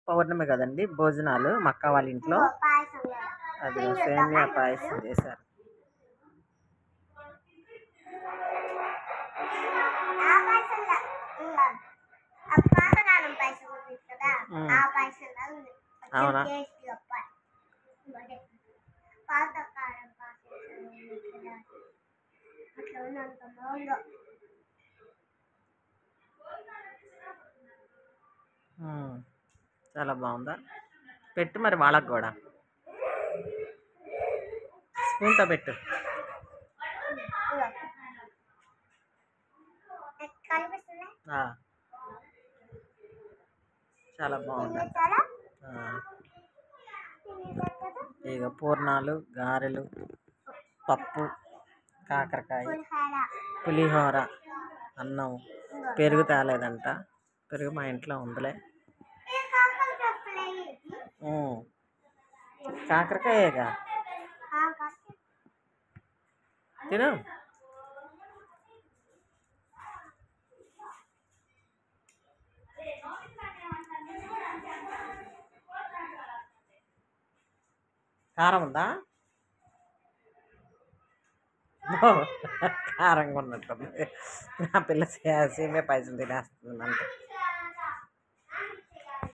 పౌర్ణమి కదండి, భోజనాలు మా అక్క వాళ్ళ ఇంట్లో. అది సేమియా పాయసం చేశారు. అవునా? చాలా బాగుందా? పెట్టు మరి వాళ్ళకు కూడా స్పూన్తో పెట్టు. చాలా బాగుంది. ఇక పూర్ణాలు, గారెలు, పప్పు, కాకరకాయ, పులిహోర, అన్నం, పెరుగు తేలేదంట. పెరుగు మా ఇంట్లో ఉందిలే. కాకరకాయగా తిను. కారం ఉందా? కారంగా ఉన్నట్టుంది. నా పిల్ల సేమే పాయసం తినేస్తుంది అంటే